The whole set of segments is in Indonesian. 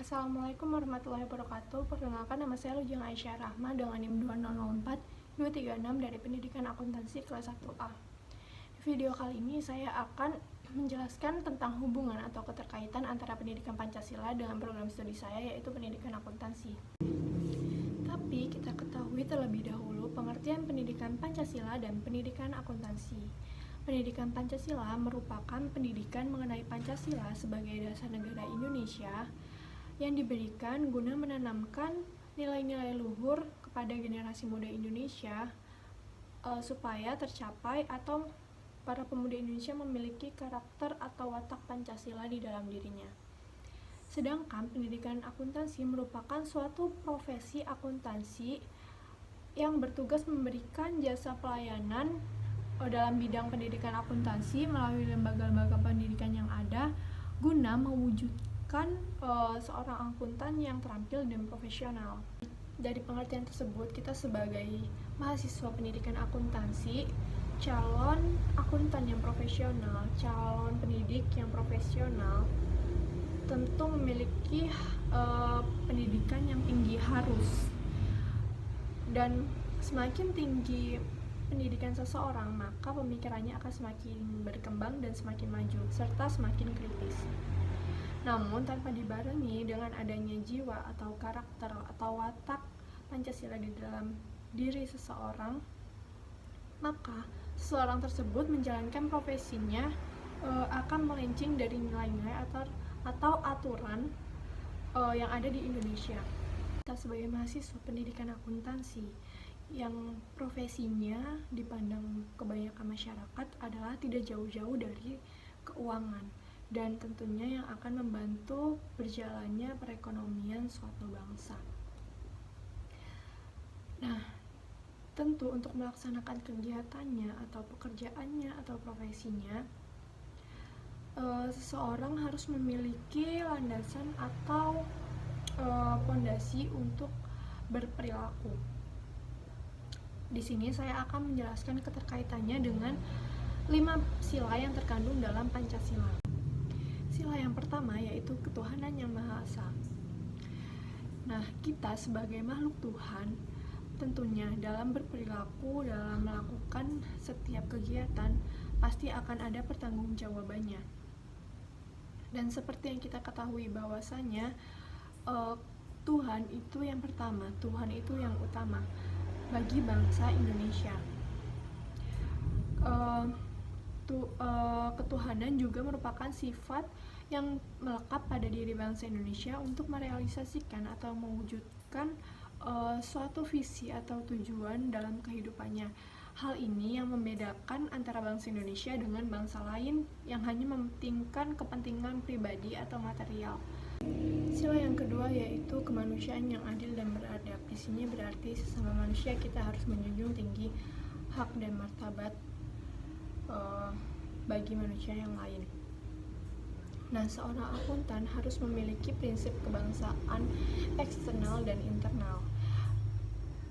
Assalamualaikum warahmatullahi wabarakatuh. Perkenalkan, nama saya Lujeng Aisyah Rahma dengan NIM 2004 236 dari Pendidikan Akuntansi kelas 1A. Di video kali ini saya akan menjelaskan tentang hubungan atau keterkaitan antara pendidikan Pancasila dengan program studi saya, yaitu Pendidikan Akuntansi. Tapi kita ketahui terlebih dahulu pengertian pendidikan Pancasila dan pendidikan akuntansi. Pendidikan Pancasila merupakan pendidikan mengenai Pancasila sebagai dasar negara Indonesia yang diberikan guna menanamkan nilai-nilai luhur kepada generasi muda Indonesia supaya tercapai atau para pemuda Indonesia memiliki karakter atau watak Pancasila di dalam dirinya. Sedangkan pendidikan akuntansi merupakan suatu profesi akuntansi yang bertugas memberikan jasa pelayanan dalam bidang pendidikan akuntansi melalui lembaga-lembaga pendidikan yang ada guna mewujudkan seorang akuntan yang terampil dan profesional. Dari pengertian tersebut, kita sebagai mahasiswa pendidikan akuntansi, calon akuntan yang profesional, calon pendidik yang profesional tentu memiliki pendidikan yang tinggi harus, dan semakin tinggi pendidikan seseorang, maka pemikirannya akan semakin berkembang dan semakin maju, serta semakin kritis. Namun, tanpa dibarengi dengan adanya jiwa atau karakter atau watak Pancasila di dalam diri seseorang, maka seseorang tersebut menjalankan profesinya akan melenceng dari nilai-nilai atau aturan yang ada di Indonesia. Kita sebagai mahasiswa pendidikan akuntansi yang profesinya dipandang kebanyakan masyarakat adalah tidak jauh-jauh dari keuangan, dan tentunya yang akan membantu berjalannya perekonomian suatu bangsa. Nah, tentu untuk melaksanakan kegiatannya atau pekerjaannya atau profesinya, seseorang harus memiliki landasan atau pondasi untuk berperilaku. Di sini saya akan menjelaskan keterkaitannya dengan 5 sila yang terkandung dalam Pancasila. Sila yang pertama yaitu ketuhanan yang Maha Esa. Nah, kita sebagai makhluk Tuhan tentunya dalam berperilaku, dalam melakukan setiap kegiatan pasti akan ada pertanggungjawabannya. Dan seperti yang kita ketahui bahwasanya Tuhan itu yang pertama, Tuhan itu yang utama bagi bangsa Indonesia. Ketuhanan juga merupakan sifat yang melekat pada diri bangsa Indonesia untuk merealisasikan atau mewujudkan suatu visi atau tujuan dalam kehidupannya. Hal ini yang membedakan antara bangsa Indonesia dengan bangsa lain yang hanya mementingkan kepentingan pribadi atau material. Sila yang kedua yaitu kemanusiaan yang adil dan beradab. Di sini berarti sesama manusia kita harus menjunjung tinggi hak dan martabat bagi manusia yang lain. Nah, seorang akuntan harus memiliki prinsip kebangsaan eksternal dan internal.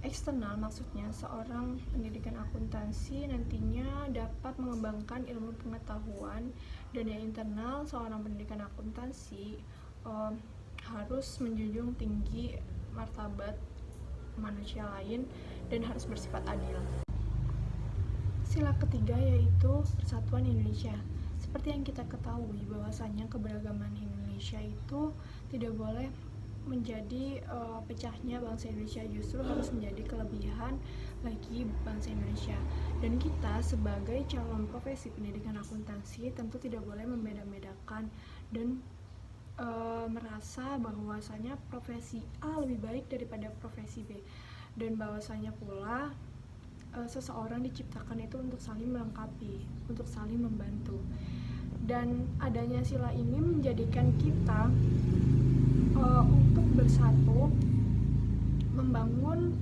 Eksternal maksudnya seorang pendidikan akuntansi nantinya dapat mengembangkan ilmu pengetahuan, dan yang internal seorang pendidikan akuntansi harus menjunjung tinggi martabat manusia lain dan harus bersifat adil. Sila ketiga yaitu persatuan Indonesia. Seperti yang kita ketahui bahwasanya keberagaman Indonesia itu tidak boleh menjadi pecahnya bangsa Indonesia, justru harus menjadi kelebihan bagi bangsa Indonesia. Dan kita sebagai calon profesi pendidikan akuntansi tentu tidak boleh membeda-bedakan dan merasa bahwasanya profesi A lebih baik daripada profesi B, dan bahwasanya pula seseorang diciptakan itu untuk saling melengkapi, untuk saling membantu. Dan adanya sila ini menjadikan kita untuk bersatu membangun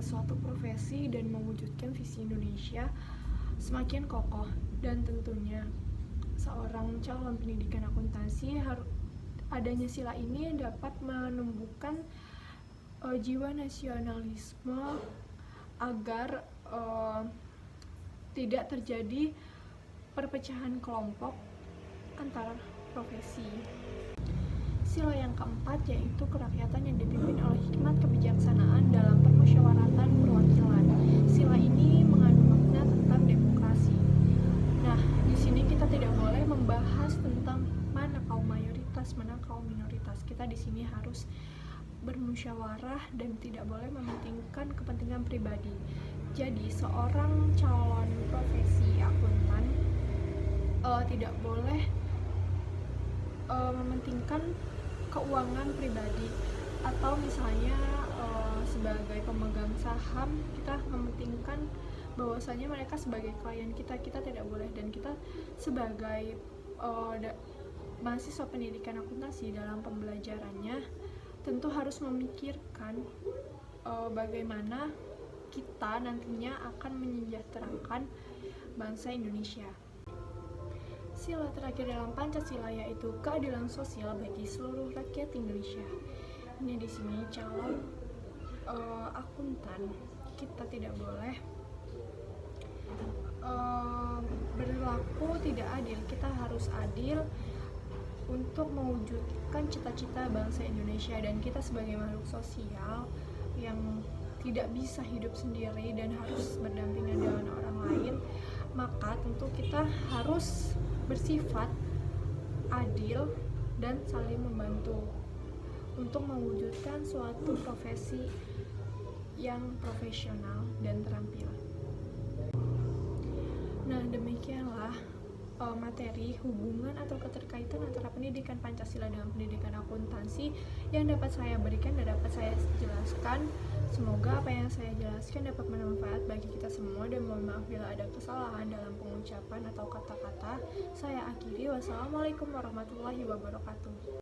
suatu profesi dan mewujudkan visi Indonesia semakin kokoh. Dan tentunya seorang calon pendidikan akuntansi adanya sila ini dapat menumbuhkan jiwa nasionalisme agar tidak terjadi perpecahan kelompok antar profesi. Sila yang keempat yaitu kerakyatan yang dipimpin oleh hikmat kebijaksanaan dalam permusyawaratan perwakilan. Sila ini mengandung makna tentang demokrasi. Nah, di sini kita tidak boleh membahas tentang mana kaum mayoritas, mana kaum minoritas. Kita di sini harus bermusyawarah dan tidak boleh mementingkan kepentingan pribadi. Jadi, seorang calon profesi akuntan tidak boleh mementingkan keuangan pribadi, atau misalnya sebagai pemegang saham kita mementingkan bahwasanya mereka sebagai klien kita tidak boleh. Dan kita sebagai mahasiswa pendidikan akuntansi dalam pembelajarannya tentu harus memikirkan bagaimana kita nantinya akan menyejahterakan bangsa Indonesia. Sila terakhir dalam Pancasila yaitu keadilan sosial bagi seluruh rakyat Indonesia. Ini di sini calon akuntan kita tidak boleh berlaku tidak adil. Kita harus adil untuk mewujudkan cita-cita bangsa Indonesia, dan kita sebagai makhluk sosial yang tidak bisa hidup sendiri dan harus berdampingan dengan orang lain, maka tentu kita harus bersifat adil dan saling membantu untuk mewujudkan suatu profesi yang profesional dan terampil. Nah, demikianlah materi hubungan atau keterkaitan antara pendidikan Pancasila dengan pendidikan akuntansi yang dapat saya berikan dan dapat saya jelaskan. Semoga apa yang saya jelaskan dapat bermanfaat bagi kita semua, dan mohon maaf bila ada kesalahan dalam pengucapan atau kata-kata. Saya akhiri, wassalamualaikum warahmatullahi wabarakatuh.